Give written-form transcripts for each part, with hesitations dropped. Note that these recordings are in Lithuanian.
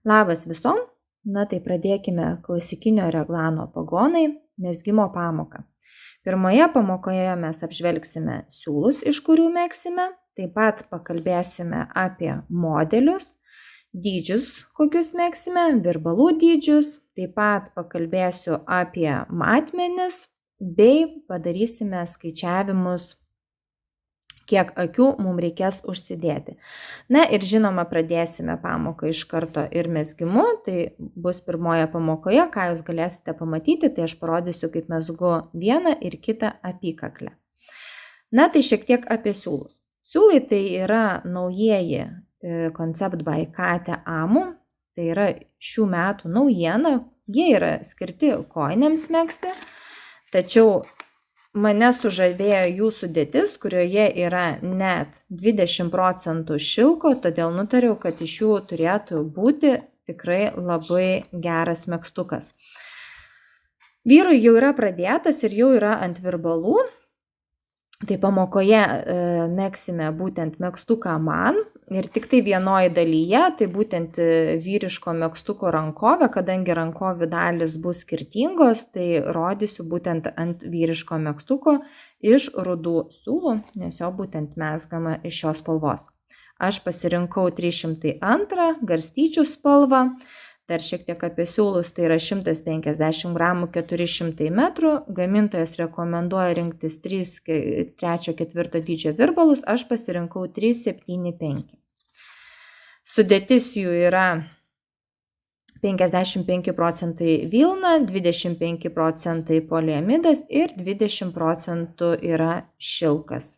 Labas visom, tai pradėkime klasikinio reglano pagonai mezgimo pamoką. Pirmoje pamokoje mes apžvelgsime siūlus, iš kurių megsime, taip pat pakalbėsime apie modelius, dydžius, kokius megsime, virbalų dydžius, taip pat pakalbėsiu apie matmenis bei padarysime skaičiavimus, kiek akių mums reikės užsidėti. Ir žinoma, pradėsime pamoką iš karto ir mezgimu, tai bus pirmoje pamokoje, ką jūs galėsite pamatyti, tai aš parodysiu, kaip mezgu vieną ir kitą apykaklę. Tai šiek tiek apie siūlus. Siūlai tai yra naujieji Concept by Kate Amu, tai yra šių metų naujiena, jie yra skirti kojinėms megzti, tačiau mane sužavėjo jų sudėtis, kurioje yra net 20% šilko, todėl nutariau, kad iš jų turėtų būti tikrai labai geras megztukas. Vyrui jau yra pradėtas ir jau yra ant virbalų, tai pamokoje megsime būtent megztuką man ir tik tai vienoje dalyje, tai būtent vyriško megztuko rankovę, kadangi rankovių dalis bus skirtingos, tai rodysiu būtent ant vyriško megztuko iš rudų siūlų, nes jo būtent mezgama iš šios spalvos. Aš pasirinkau 302 garstyčių spalvą. Dar šiek tiek apie siūlus, tai yra 150 gramų 400 metrų, gamintojas rekomenduoja rinktis 3/4 dydžio virbalus, aš pasirinkau 375. Sudėtis jų yra 55% vilna, 25% poliamidas ir 20% yra šilkas.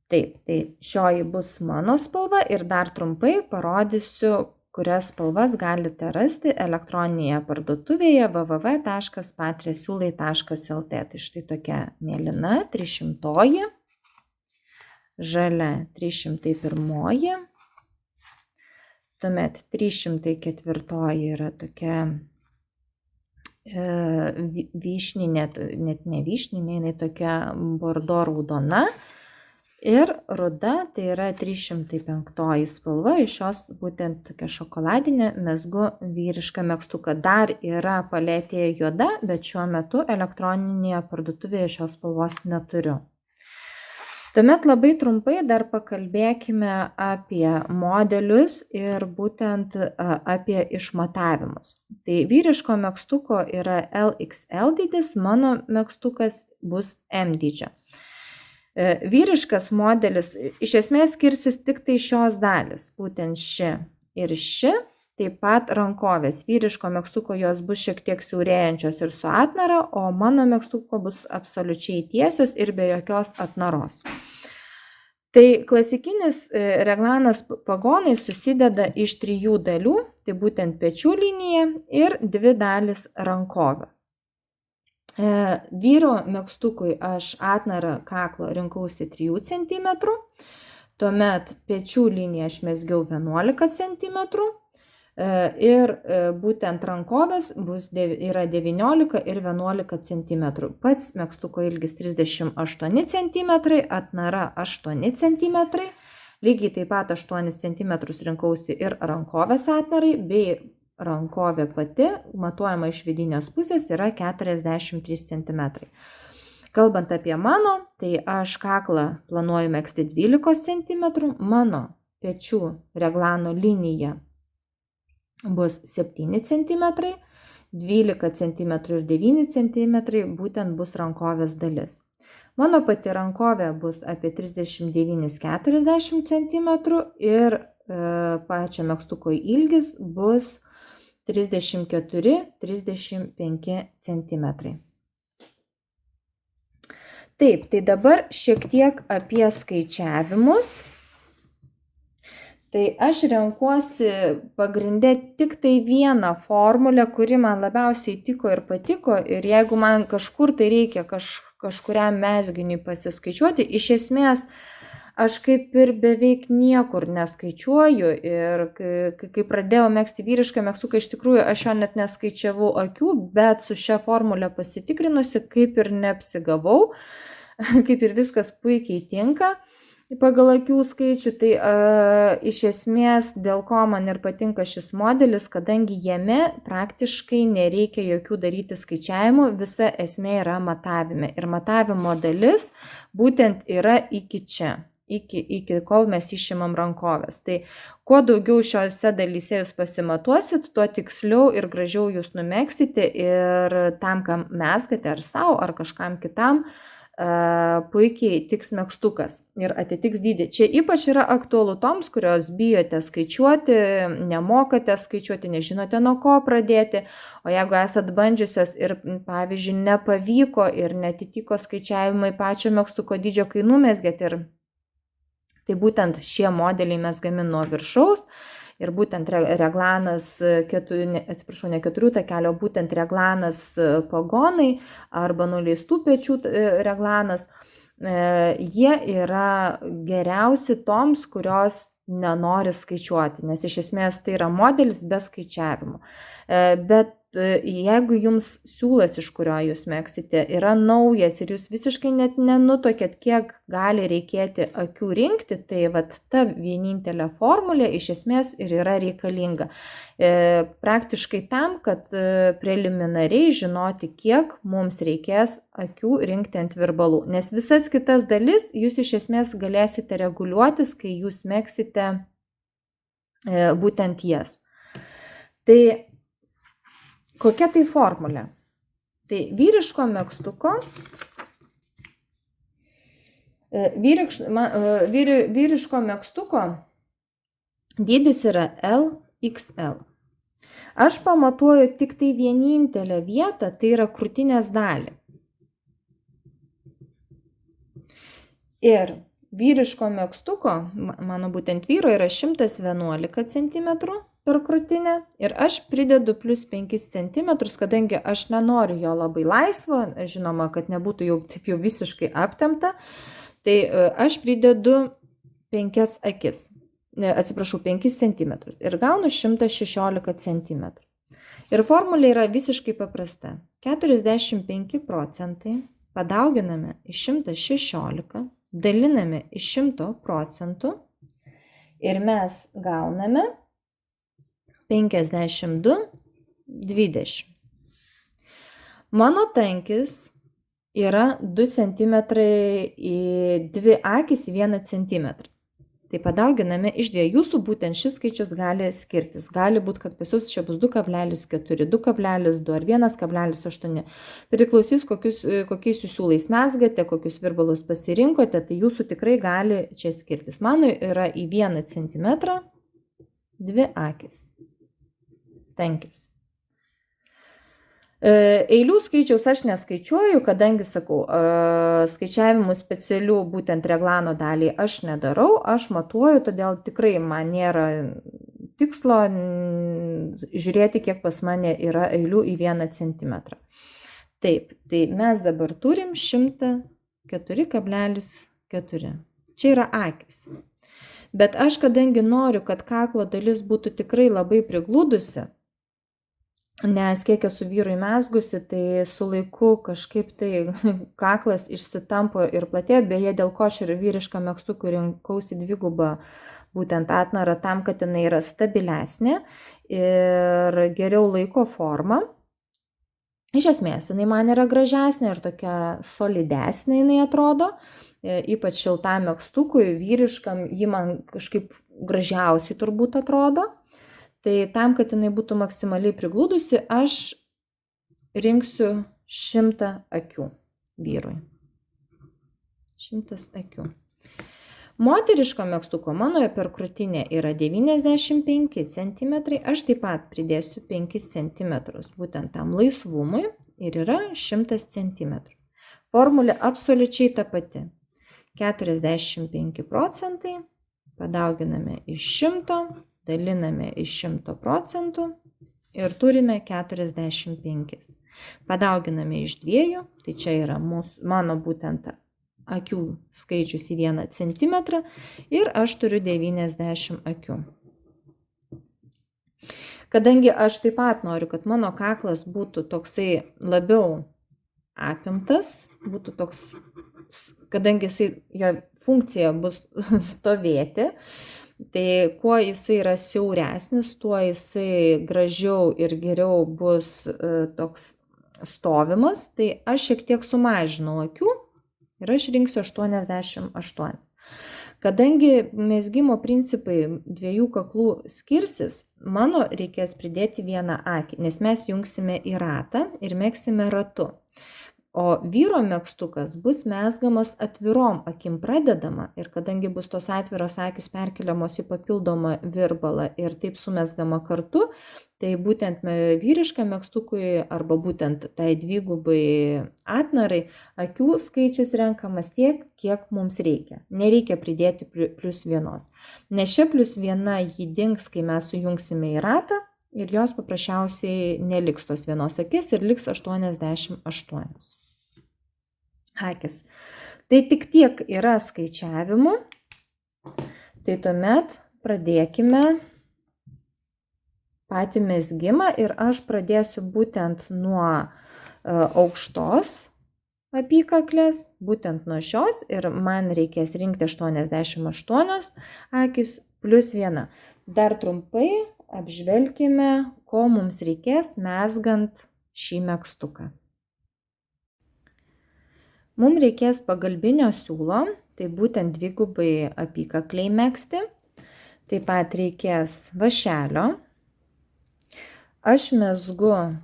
Taip, tai šioji bus mano spalva ir dar trumpai parodysiu, kurias spalvas galite rasti elektroninėje parduotuvėje www.patresiūlai.lt. Tai štai tokia mėlyna 300, žalia 301, tuomet 304 yra tokia vyšninė, net ne vyšninė, jinai tokia bordo raudona. Ir ruda, tai yra 305 spalva, iš jos būtent tokia šokoladinė mezgu vyrišką megztuką. Dar yra paletė juoda, bet šiuo metu elektroninėje parduotuvėje šios spalvos neturiu. Tuomet labai trumpai dar pakalbėkime apie modelius ir būtent apie išmatavimus. Tai vyriško megztuko yra LXL dydis, mano megztukas bus M dydžio. Vyriškas modelis iš esmės skirsis tik tai šios dalis, būtent ši ir ši, taip pat rankovės. Vyriško megztuko jos bus šiek tiek siaurėjančios ir su atnara, o mano megztuko bus absoliučiai tiesios ir be jokios atnaros. Tai klasikinis reglanas pagonai susideda iš 3 dalių, tai būtent pečių linija ir 2 dalis rankovė. Vyro megztukui aš atnarą kaklo rinkausi 3 cm, tuomet pečių liniją aš mezgiau 11 cm ir būtent rankovės yra 19 ir 11 cm. Pats megztuko ilgis 38 cm, atnara 8 cm, lygiai taip pat 8 cm rinkausi ir rankovės atnarai, bei rankovė pati, matuojama iš vidinės pusės, yra 43 cm. Kalbant apie mano, tai aš kaklą planuoju megzti 12 cm, mano pečių reglano linija bus 7 cm, 12 cm ir 9 cm būtent bus rankovės dalis. Mano pati rankovė bus apie 39-40 cm ir pačio megztuko ilgis bus 34-35 cm. Taip, tai dabar šiek tiek apie skaičiavimus. Tai aš renkuosi pagrinde tik tai vieną formulę, kuri man labiausiai tiko ir patiko, ir jeigu man kažkur tai reikia kažkuriam mezginiui pasiskaičiuoti, iš esmės aš kaip ir beveik niekur neskaičiuoju ir kai pradėjau megzti vyrišką megztuką, iš tikrųjų aš jo net neskaičiavau akių, bet su šia formulė pasitikrinusi, kaip ir neapsigavau, kaip ir viskas puikiai tinka. pagal akių skaičių, tai iš esmės dėl ko man ir patinka šis modelis, kadangi jame praktiškai nereikia jokių daryti skaičiavimų, visa esmė yra matavime. Ir matavimo dalis būtent yra iki čia, iki kol mes išimam rankovės. Tai kuo daugiau šiose dalyse jūs pasimatuosit, tuo tiksliau ir gražiau jūs numegsite ir tam, kam mezgate ar savo, ar kažkam kitam, puikiai tiks megztukas ir atitiks dydį. Čia ypač yra aktualu toms, kurios bijote skaičiuoti, nemokate skaičiuoti, nežinote nuo ko pradėti, o jeigu esat bandžiusios ir, pavyzdžiui, nepavyko ir netitiko skaičiavimai pačio megztuko dydžio, kai numezgėt, ir tai būtent šie modeliai mezgami nuo viršaus. Ir būtent reglanas, ne 4 takelio, būtent reglanas pagonai arba nuleistų pečių reglanas, jie yra geriausi toms, kurios nenori skaičiuoti, nes iš esmės tai yra modelis be skaičiavimo. Bet jeigu jums siūlas, iš kurio jūs megsite, yra naujas ir jūs visiškai net nenutokėt, kiek gali reikėti akių rinkti, tai vat ta vienintelė formulė iš esmės ir yra reikalinga. Praktiškai tam, kad preliminariai žinoti, kiek mums reikės akių rinkti ant virbalų. Nes visas kitas dalis jūs iš esmės galėsite reguliuotis, kai jūs megsite būtent jas. Tai kokia tai formulė? Tai vyriško megztuko, vyriško megztuko dydis yra LXL. Aš pamatuoju tik tai vienintelę vietą, tai yra krūtinės dalį. Ir vyriško megztuko, mano būtent vyro, yra 111 cm per krūtinę ir aš pridedu plus 5 cm, kadangi aš nenoriu jo labai laisvo, žinoma, kad nebūtų jau taip jau visiškai aptempta, tai aš pridedu 5 akis. 5 cm ir gaunu 116 cm. Ir formulė yra visiškai paprasta. 45 procentai padauginame iš 116, daliname iš 100 procentų ir mes gauname 52,20. Mano tankis yra 2 cm į 2 akis į 1 cm. Tai padauginame iš 2. Jūsų būtent šis skaičius gali skirtis. Gali būti, kad pas jūs čia bus 2,4, 2,2 ar 1,8. Priklausys, kokiais jūs siūlais mezgate, kokius virbalus pasirinkote, tai jūsų tikrai gali čia skirtis. Mano yra į 1 cm 2 akis. Tankis. Eilių skaičiaus aš neskaičiuoju, kadangi, sakau, skaičiavimų specialių būtent reglano daliai aš nedarau, aš matuoju, todėl tikrai man nėra tikslo žiūrėti, kiek pas mane yra eilių į 1 cm. Taip, tai mes dabar turim 104,4. Čia yra akis. Bet aš, kadangi noriu, kad kaklo dalis būtų tikrai labai prigludusi, nes kiek esu vyrui mezgusi, tai su laiku kažkaip tai kaklas išsitampo ir platėjo, beje, dėl ko aš ir vyrišką megztukų rinkausi dvigubą būtent atnarą tam, kad jinai yra stabilesnė ir geriau laiko formą. Iš esmės, jinai man yra gražesnė ir tokia solidesnė jinai atrodo, ypač šiltam megztukui, vyriškam, ji man kažkaip gražiausiai turbūt atrodo. Tai tam, kad jinai būtų maksimaliai prigludusi, aš rinksiu 100 akių vyrui. 100 akių. Moteriško megztuko mano per krūtinę yra 95 cm, aš taip pat pridėsiu 5 cm, būtent tam laisvumui, ir yra 100 cm. Formulė absoliučiai ta pati. 45 procentai padauginame iš 100, daliname iš 100 procentų ir turime 45. Padauginame iš 2, tai čia yra mano būtent akių skaičius į 1 cm ir aš turiu 90 akių. Kadangi aš taip pat noriu, kad mano kaklas būtų toksai labiau apimtas, būtų toks kadangi jo funkcija bus stovėti, tai kuo jisai yra siauresnis, tuo jisai gražiau ir geriau bus toks stovimas. Tai aš šiek tiek sumažinau akių ir aš rinksiu 88. Kadangi mezgimo principai dviejų kaklų skirsis, mano reikės pridėti vieną akį, nes mes jungsime į ratą ir megsime ratu. O vyro megztukas bus mezgamas atvirom akim pradedama ir kadangi bus tos atviros akys perkeliamos į papildomą virbalą ir taip sumezgama kartu, tai būtent vyriškam megztukui arba būtent tai dvigubai atnarai akių skaičius renkamas tiek, kiek mums reikia. Nereikia pridėti +1, nes čia +1 jį dings, kai mes sujungsime į ratą ir jos paprasčiausiai neliks tos vienos akis ir liks 88 akis. Tai tik tiek yra skaičiavimų. Tai tuomet pradėkime patį mezgimą ir aš pradėsiu būtent nuo aukštos apykaklės, būtent nuo šios ir man reikės rinkti 88 akis +1. Dar trumpai apžvelkime, ko mums reikės mezgant šį megztuką. Mums reikės pagalbinio siūlo, tai būtent dvigubai apykakliai megzti. Taip pat reikės vąšelio. Aš mezgu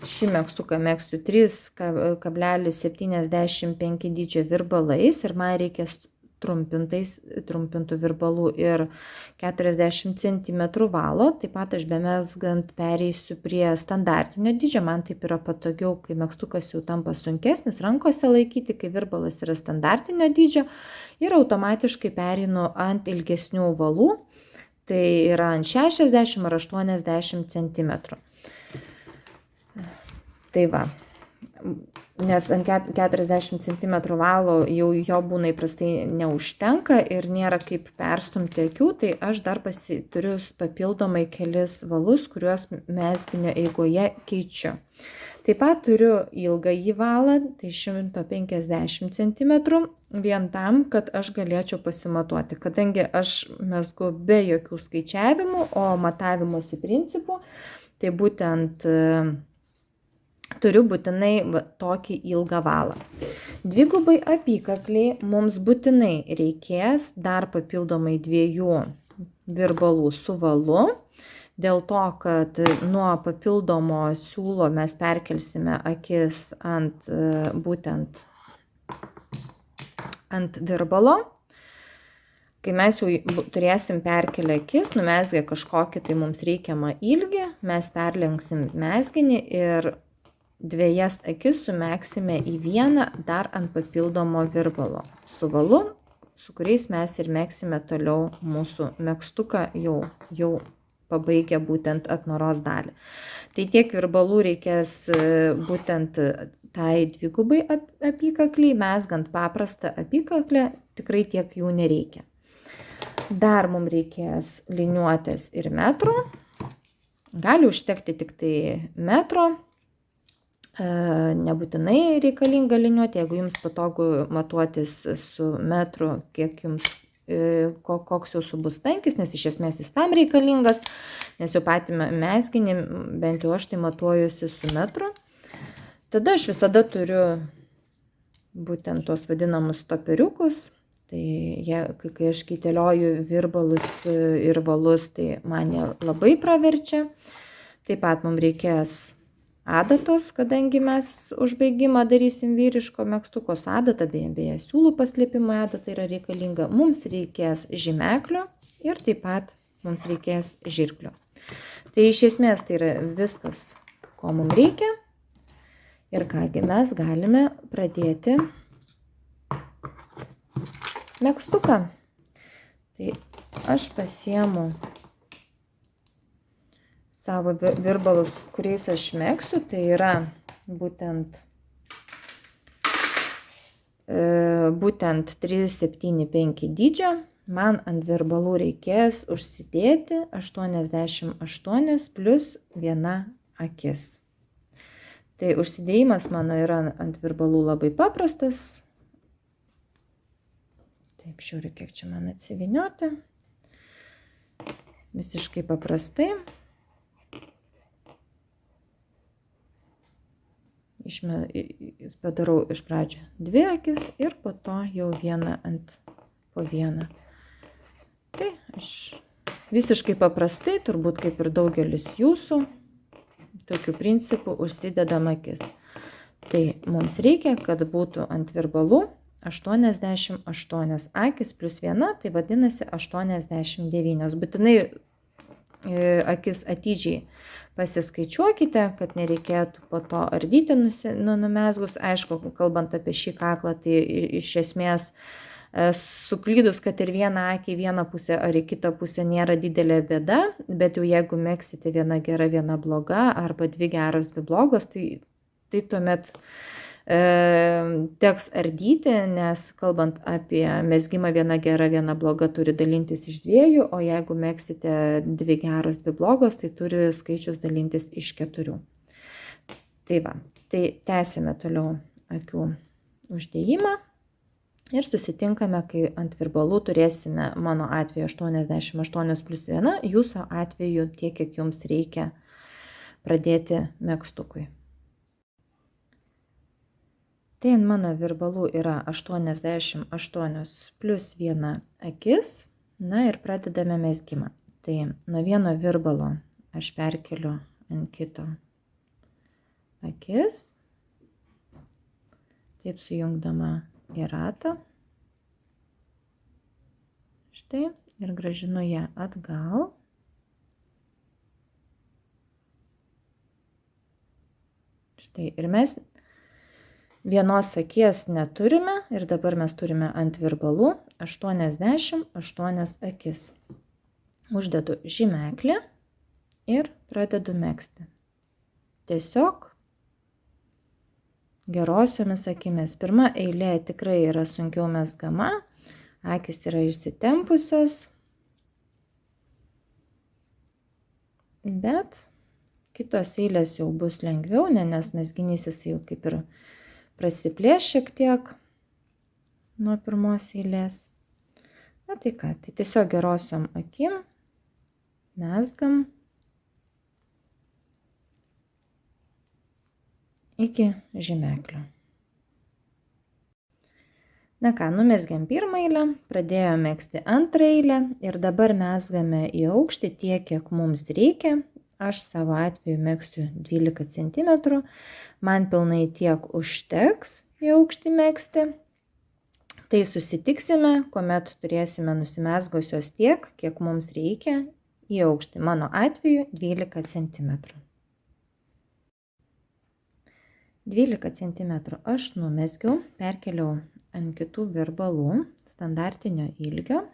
šį megztuką megzsiu 3,75 dydžio virbalais ir man reikės trumpintų virbalų ir 40 cm valo. Taip pat aš bemezgant pereisiu prie standartinio dydžio. Man taip yra patogiau, kai megztukas jau tampa sunkesnis rankose laikyti, kai virbalas yra standartinio dydžio ir automatiškai pereinu ant ilgesnių valų. Tai yra ant 60 ar 80 cm. Tai va. Nes ant 40 cm valo jau jo būna įprastai neužtenka ir nėra kaip perstumti akių, tai aš dar turiu papildomai kelis valus, kuriuos mezginio eigoje keičiu. Taip pat turiu ilgąjį valą, tai 150 cm, vien tam, kad aš galėčiau pasimatuoti. Kadangi aš mezgu be jokių skaičiavimų, o matavimosi principų, tai būtent turiu būtinai tokį ilgą valą. Dvigubai apykakliai mums būtinai reikės dar papildomai 2 virbalų su valu, dėl to, kad nuo papildomo siūlo mes perkelsime akis būtent ant virbalo. Kai mes jau turėsim perkelę akis, numezgę kažkokį tai mums reikiamą ilgį, mes perlenksim mezginį ir 2 akis sumegsime į vieną dar ant papildomo virbalo su valu, su kuriais mes ir megsime toliau mūsų megztuką jau pabaigę būtent atnoros dalį. Tai tiek virbalų reikės būtent tai dvigubai apykakliai, mezgant paprastą apykaklę tikrai tiek jų nereikia. Dar mums reikės liniuotės ir metro. Gali užtekti tik tai metro. Nebūtinai reikalinga liniuotė, jeigu jums patogu matuotis su metru, koks jūsų bus tankis, nes iš esmės jis tam reikalingas, nes jau patį mezginį, bent jau aš tai matuojuosi su metru. Tada aš visada turiu būtent tos vadinamus stoperiukus, tai kai aš kaitalioju virbalus ir valus, tai man jie labai praverčia. Taip pat mums reikės adatos, kadangi mes užbaigimą darysim vyriško megztukos adatą, beje, siūlų paslėpimo adata yra reikalinga. Mums reikės žymeklio ir taip pat mums reikės žirklio. Tai iš esmės tai yra viskas, ko mums reikia. Ir kągi mes galime pradėti megztuką. Tai aš pasiemu savo virbalus, kuriais aš megsiu, tai yra būtent 3,75 dydžio. Man ant virbalų reikės užsidėti 88 + 1 akis. Tai užsidėjimas mano yra ant virbalų labai paprastas. Taip, žiūriu, kiek čia man atsivinioti. Visiškai paprastai. Padarau iš pradžių 2 akis ir po to jau vieną po vieną. Tai aš visiškai paprastai, turbūt kaip ir daugelis jūsų, tokiu principu užsidedam akis. Tai mums reikia, kad būtų ant virbalų 88 akis plus 1, tai vadinasi 89. Būtinai akis atidžiai pasiskaičiuokite, kad nereikėtų po to ardyti numezgus. Aišku, kalbant apie šį kaklą, tai iš esmės suklydus, kad ir vieną akį į vieną pusę ar į kitą pusę nėra didelė bėda, bet jau jeigu meksite viena gera, viena bloga arba 2 geros, 2 blogos, tai tuomet teks ardyti, nes kalbant apie mezgimą viena gera, viena bloga turi dalintis iš 2, o jeigu meksite 2 geros, 2 blogos, tai turi skaičius dalintis iš 4. Tai va, tai tęsime toliau akių uždėjimą ir susitinkame, kai ant virbalų turėsime mano atveju 88 plus 1, jūsų atveju tiek, kiek jums reikia pradėti megztukui. Tai ant mano virbalų yra 88 plus 1 akis. Na ir pradedame mezgimą. Tai nuo vieno virbalo aš perkeliu ant kito akis. Taip sujungdama į ratą. Štai. Ir grąžinu ją atgal. Štai. Ir mes vienos akies neturime ir dabar mes turime ant virbalų 88 akis. Uždedu žymeklį ir pradedu megzti. Tiesiog gerosiomis akimis. Pirma eilė tikrai yra sunkiau mezgama, akys yra išsitempusios, bet kitos eilės jau bus lengviau, nes mezginys jis jau kaip ir prasiplės šiek tiek nuo pirmos eilės. Na tai ką, tai tiesiog gerosiom akim mezgam iki žymeklio. Na ką, numezgėm pirmą eilę, pradėjome megzti antrą eilę ir dabar mezgame į aukštį tiek, kiek mums reikia. Aš savo atveju megsiu 12 cm, man pilnai tiek užteks į aukštį megzti. Tai susitiksime, kuomet turėsime nusimezgusios tiek, kiek mums reikia į aukštį. Mano atveju 12 cm. 12 cm aš numezgiau, perkeliau ant kitų virbalų standartinio ilgio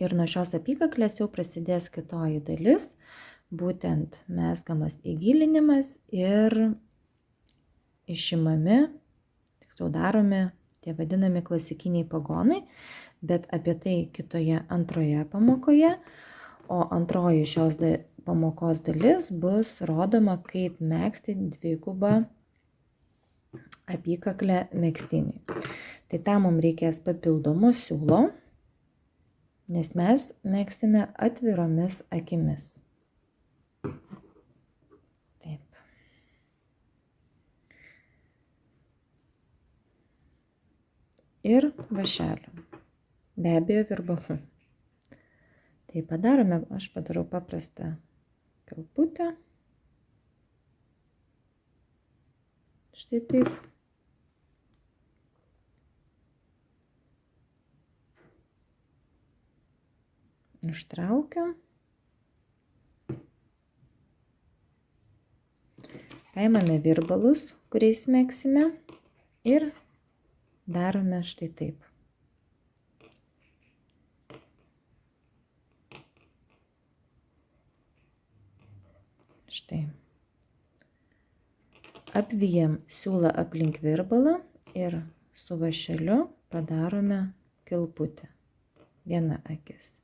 ir nuo šios apykaklės jau prasidės kitoji dalis, būtent mezgamas įgilinimas ir išimami, tiksliau daromi tie vadinami klasikiniai pagonai, bet apie tai kitoje antroje pamokoje, o antroji šios pamokos dalis bus rodoma, kaip megzti dvigubą apykaklę megztinį. Tai tam mums reikės papildomo siūlo, nes mes megzsime atviromis akimis. Taip. Ir vašelio. Be abejo virbalų. Tai padarome, aš padarau paprastą kilputę. Štai taip. Ištraukiam. Paimame virbalus, kuriais megzsime ir darome štai taip. Štai. Apvijam siūlą aplink virbalą ir su vašeliu padarome kilputę. Viena akis.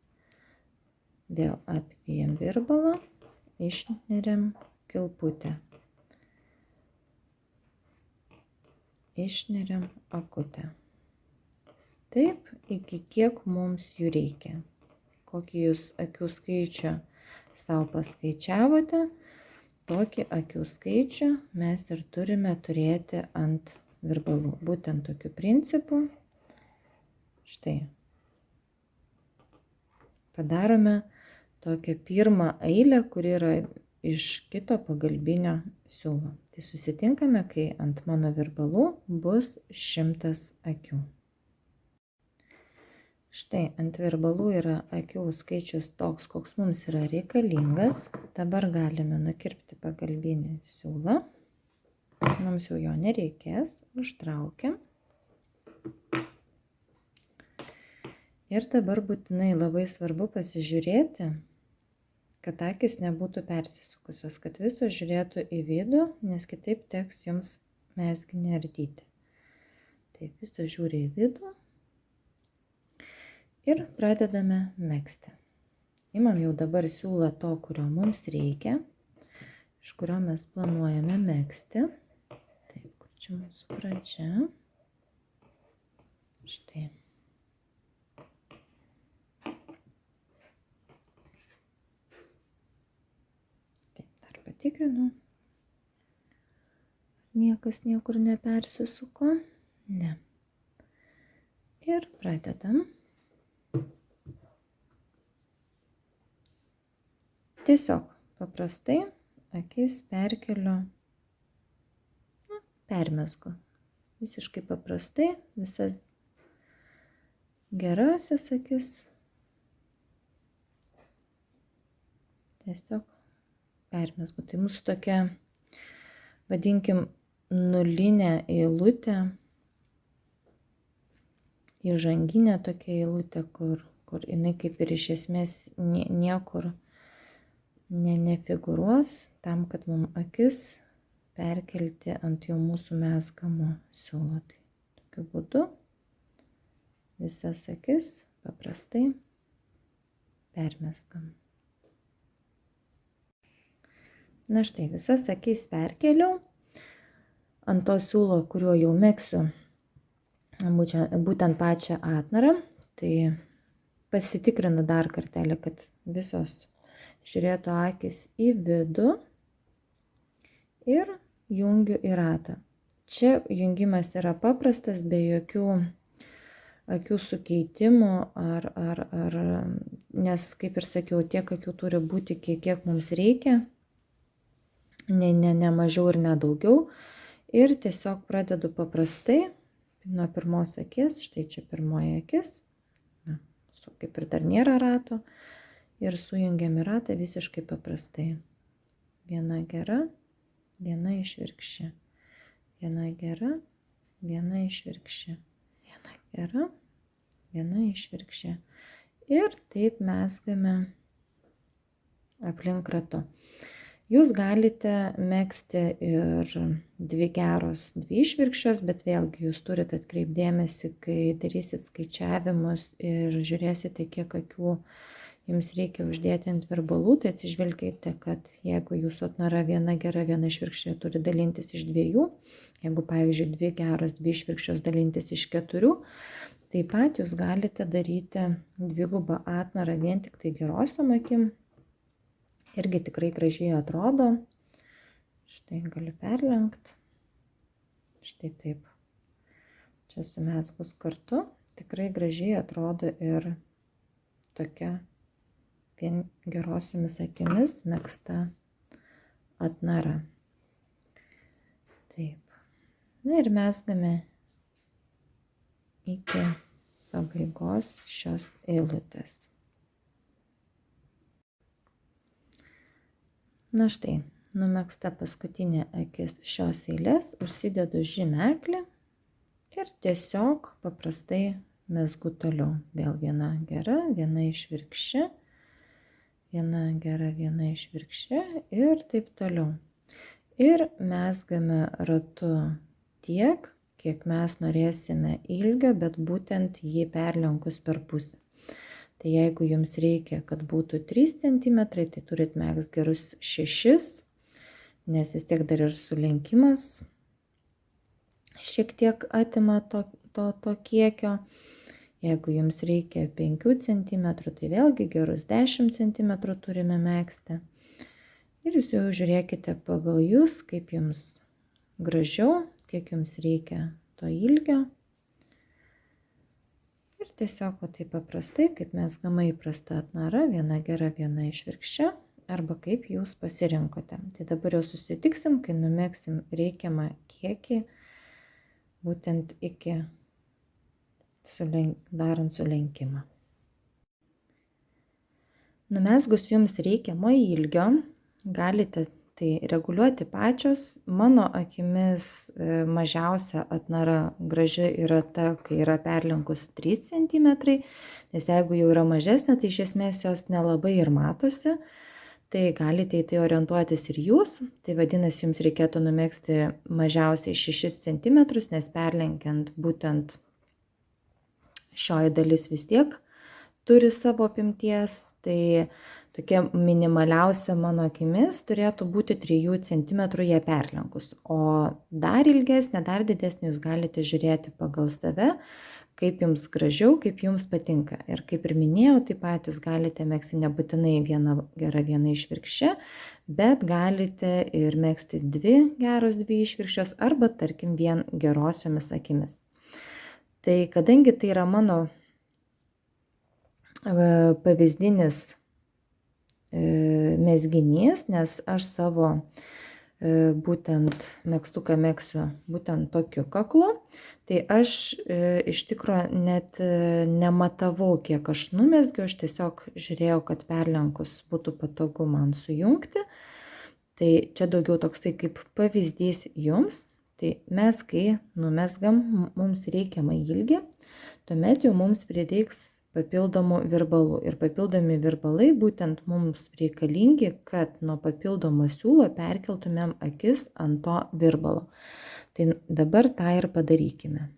Vėl apvijam virbalą, išneriam kilputę. išneriam akutę. Taip, iki kiek mums jų reikia. Kokį jūs akių skaičių savo paskaičiavote, tokį akių skaičių mes ir turime turėti ant virbalų. Būtent tokiu principu. Štai. Padarome tokią pirmą eilę, kuri yra iš kito pagalbinio siūlo. Tai susitinkame, kai ant mano virbalų bus 100 akių. Štai ant virbalų yra akių skaičius toks, koks mums yra reikalingas. Dabar galime nukirpti pagalbinį siūlą. Mums jau jo nereikės. Užtraukiam. Ir dabar būtinai labai svarbu pasižiūrėti, kad akys nebūtų persisukusios, kad visos žiūrėtų į vidų, nes kitaip teks jums mezginį ardyti. Taip, visos žiūri į vidų. Ir pradedame megzti. Imam jau dabar siūlą to, kurio mums reikia, iš kurio mes planuojame megzti. Taip, kur čia mūsų pradžia. Štai. Taip, dar patikrinu. Niekas niekur nepersisuko. Ne. Ir pradedam. Tiesiog paprastai akis perkeliu, permezgu. Visiškai paprastai visas gerasias akis. Tiesiog permezgu. Tai mūsų tokia, vadinkim, nulinė eilutė, įžanginė tokia eilutė, kur jinai kaip ir iš esmės niekur nefigūruos, tam, kad mums akis perkelti ant jau mūsų mezgamo siūlo. Tai tokiu būdu visas akis paprastai permezgam. Na štai, visas akis perkeliau ant to siūlo, kuriuo jau megsiu būtent pačią atnarą. Tai pasitikrinu dar kartelį, kad visos žiūrėtų akis į vidų ir jungiu į ratą. Čia jungimas yra paprastas, be jokių akių sukeitimų, nes, kaip ir sakiau, tiek akių turi būti, kiek mums reikia, ne mažiau ir ne daugiau. Ir tiesiog pradedu paprastai nuo pirmos akis, štai čia pirmoji akis, kaip ir dar nėra rato. Ir sujungiam į ratą visiškai paprastai. Viena gera, viena išvirkščia. Viena gera, viena išvirkščia. Viena gera, viena išvirkščia. Ir taip mezgame aplink ratu. Jūs galite megzti ir dvi geros, dvi išvirkščios, bet vėlgi jūs turite atkreipdėmėsi, kai darysit skaičiavimus ir žiūrėsite, kiek akių jums reikia uždėti ant virbalų, tai atsižvelkite, kad jeigu jūsų atnara viena gera, viena išvirkščia turi dalintis iš dviejų, jeigu pavyzdžiui dvi geros, dvi išvirkščios dalintis iš 4, taip pat jūs galite daryti dvigubą atnarą vien tik tai gerosiom akim. Irgi tikrai gražiai atrodo. Štai galiu perlenkti. Štai taip. Čia sumezgus kartu. Tikrai gražiai atrodo ir tokia vien gerosiomis akimis megzta atnara. Taip. Na ir mezgame iki pabaigos šios eilutės. Na štai, numegzta paskutinė akis šios eilės, užsidedu žymeklį ir tiesiog paprastai mezgu toliau. Vėl viena gera, viena išvirkščia, viena gera, viena išvirkščia ir taip toliau. Ir mezgame ratu tiek, kiek mes norėsime ilgio, bet būtent jį perlenkus per pusę. Tai jeigu jums reikia, kad būtų 3 cm, tai turit megzti gerus 6, nes vis tiek dar ir sulenkimas šiek tiek atima to kiekio. Jeigu jums reikia 5 cm, tai vėlgi gerus 10 cm turime megzti. Ir jūs jau žiūrėkite pagal jūs, kaip jums gražiau, kiek jums reikia to ilgio. Ir tiesiog taip paprastai, kaip mezgama įprasta atnara, viena gera, viena išvirkščia, arba kaip jūs pasirinkote. Tai dabar jau susitiksim, kai numegsim reikiamą kiekį, būtent iki darant sulenkimą. Numezgus jums reikiamo ilgio, galite tai reguliuoti pačios. Mano akimis mažiausia atnara graži yra ta, kai yra perlinkus 3 cm, nes jeigu jau yra mažesnė, tai iš esmės jos nelabai ir matosi. Tai galite į tai orientuotis ir jūs. Tai vadinasi, jums reikėtų numegzti mažiausiai 6 cm, nes perlenkiant būtent šioji dalis vis tiek turi savo apimties. Tai tokia minimaliausia mano akimis turėtų būti 3 cm ją perlenkus. O dar ilgesnė, dar didesnė jūs galite žiūrėti pagal save, kaip jums gražiau, kaip jums patinka. Ir kaip ir minėjau, taip pat jūs galite megzti nebūtinai viena gera, viena išvirkščia, bet galite ir megzti 2 geros, 2 išvirkščios, arba tarkim vien gerosiomis akimis. Tai kadangi tai yra mano pavyzdinis mezginys, nes aš savo būtent megztuką megsiu būtent tokiu kaklu, tai aš iš tikrųjų net nematavau, kiek aš numezgiu, aš tiesiog žiūrėjau, kad perlenkus būtų patogu man sujungti. Tai čia daugiau toksai kaip pavyzdys jums. Tai mes, kai numezgam mums reikiamą ilgį, tuomet jau mums prireiks papildomų virbalų. Ir papildomi virbalai būtent mums reikalingi, kad nuo papildomo siūlo perkeltumėm akis ant to virbalo. Tai dabar tą ir padarykime.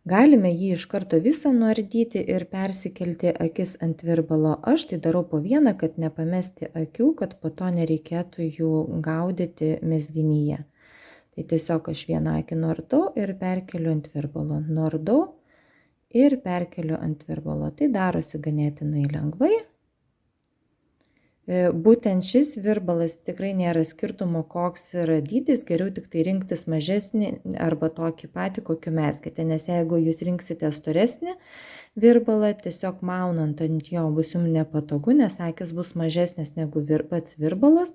Galime jį iš karto visą nuardyti ir persikelti akis ant virbalo. Aš tai darau po vieną, kad nepamesti akių, kad po to nereikėtų jų gaudyti mezginyje. Tai tiesiog aš vieną akį nuardau ir perkeliu ant virbalo. Nuardau ir perkeliu ant virbalo. Tai darosi ganėtinai lengvai. Būtent šis virbalas tikrai nėra skirtumo, koks yra dydis, geriau tik tai rinktis mažesnį arba tokį patį, kokiu mezgite, nes jeigu jūs rinksite storesnį virbalą, tiesiog maunant ant jo bus jums nepatogu, nes akis bus mažesnės negu pats virbalas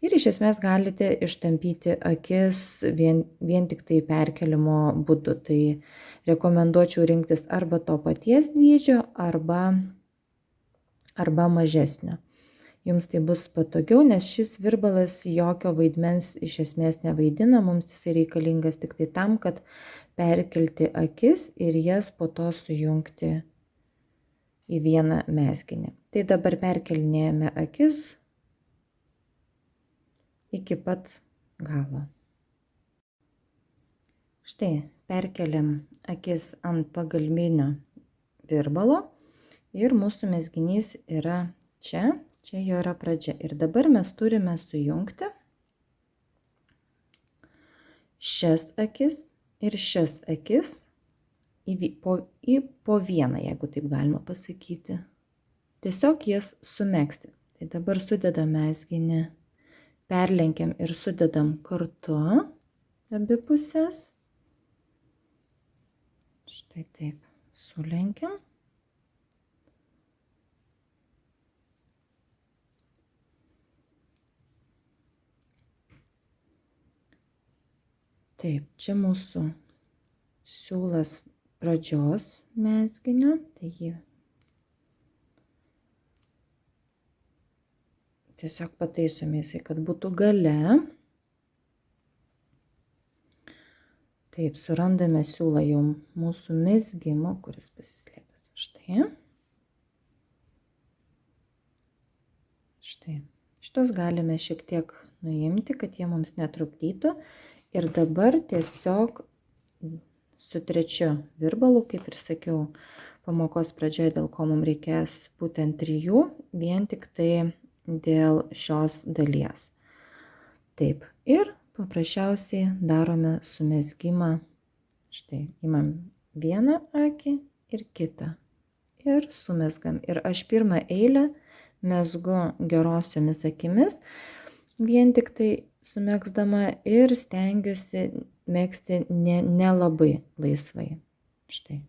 ir iš esmės galite ištampyti akis vien tik tai perkelimo būdu. Tai rekomenduočiau rinktis arba to paties dydžio, arba mažesnio. Jums tai bus patogiau, nes šis virbalas jokio vaidmens iš esmės nevaidina, mums jisai reikalingas tik tai tam, kad perkelti akis ir jas po to sujungti į vieną mezginį. Tai dabar perkelinėjame akis iki pat galo. Štai, perkeliam akis ant pagalbinio virbalo ir mūsų mezginys yra čia. Čia jo yra pradžia. Ir dabar mes turime sujungti šias akis ir šias akis po vieną, jeigu taip galima pasakyti. Tiesiog jas sumegzti. Tai dabar sudedam mezginį, perlenkiam ir sudedam kartu abi pusės. Štai taip, sulenkiam. Taip, čia mūsų siūlas pradžios mezginio, tai jį tiesiog pataisome jisai, kad būtų gale. Taip, surandame siūlą jau mūsų mezgimo, kuris pasislėpęs. Štai. Štai. Šitos galime šiek tiek nuimti, kad jie mums netrukdytų. Ir dabar tiesiog su trečiu virbalu, kaip ir sakiau, pamokos pradžioje, dėl ko mums reikės būtent 3, vien tik tai dėl šios dalies. Taip, ir paprasčiausiai darome sumezgimą. Štai, imam vieną akį ir kitą. Ir sumezgam. Ir aš pirmą eilę mezgu gerosiomis akimis, vien tik tai sumegzdama ir stengiuosi megzti nelabai laisvai. Štai.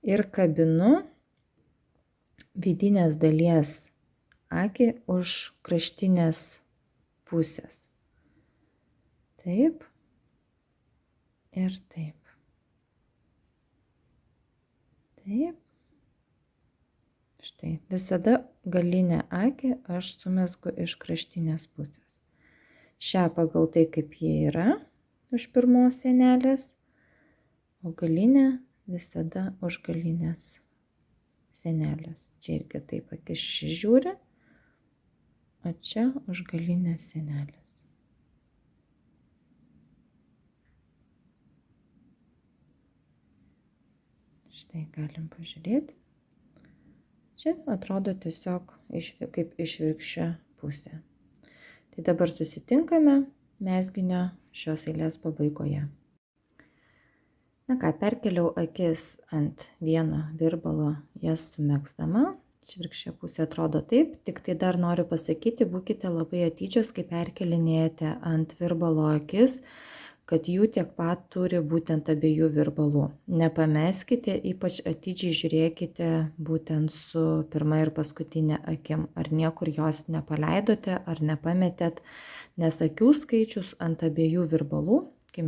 Ir kabinu vidinės dalies akį už kraštinės pusės. Taip. Ir taip. Taip. Štai. Visada galinę akį aš sumezgu iš kraštinės pusės. Šią pagal tai, kaip jie yra, už pirmos sienelės, o galinę visada už galinės sienelės. Čia irgi taip akis žiūri, o čia už galinės sienelės. Štai galim pažiūrėti. Čia atrodo tiesiog kaip išvirkščia pusė. Tai dabar susitinkame mezginio šios eilės pabaigoje. Na ką, perkeliau akis ant vieno virbalo, jas sumegzdama. Išvirkščia pusė atrodo taip, tik tai dar noriu pasakyti, būkite labai atidžios, kai perkelinėjate ant virbalo akis, kad jų tiek pat turi būtent abiejų virbalų. Nepameskite, ypač atidžiai žiūrėkite būtent su pirma ir paskutinė akim, ar niekur jos nepaleidote, ar nepametėt, nes akių skaičius ant abiejų virbalų, kai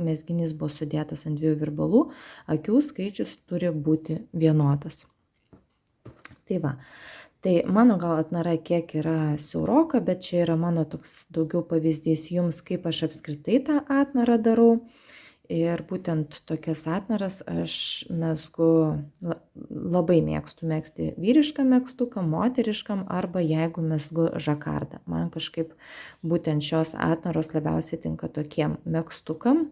mezginys buvo sudėtas ant dviejų virbalų, akių skaičius turi būti vienodas. Tai va, tai mano gal atnara kiek yra siauroka, bet čia yra mano toks daugiau pavyzdys jums, kaip aš apskritai tą atnarą darau. Ir būtent tokias atnaras aš mezgu, labai mėgstu megzti vyrišką megztuką, moteriškam arba jeigu mezgu žakardą. Man kažkaip būtent šios atnaros labiausiai tinka tokiem megztukam.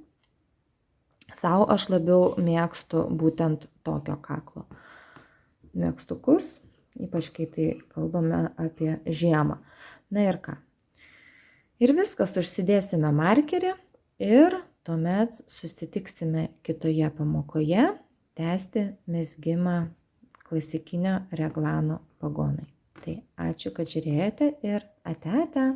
Sau aš labiau mėgstu būtent tokio kaklo megztukus, ypač kai tai kalbame apie žiemą. Na ir ką. Ir viskas, užsidėsime markerį ir tuomet susitiksime kitoje pamokoje tęsti mezgimą klasikinio reglano pagonai. Tai ačiū, kad žiūrėjote ir ate ate.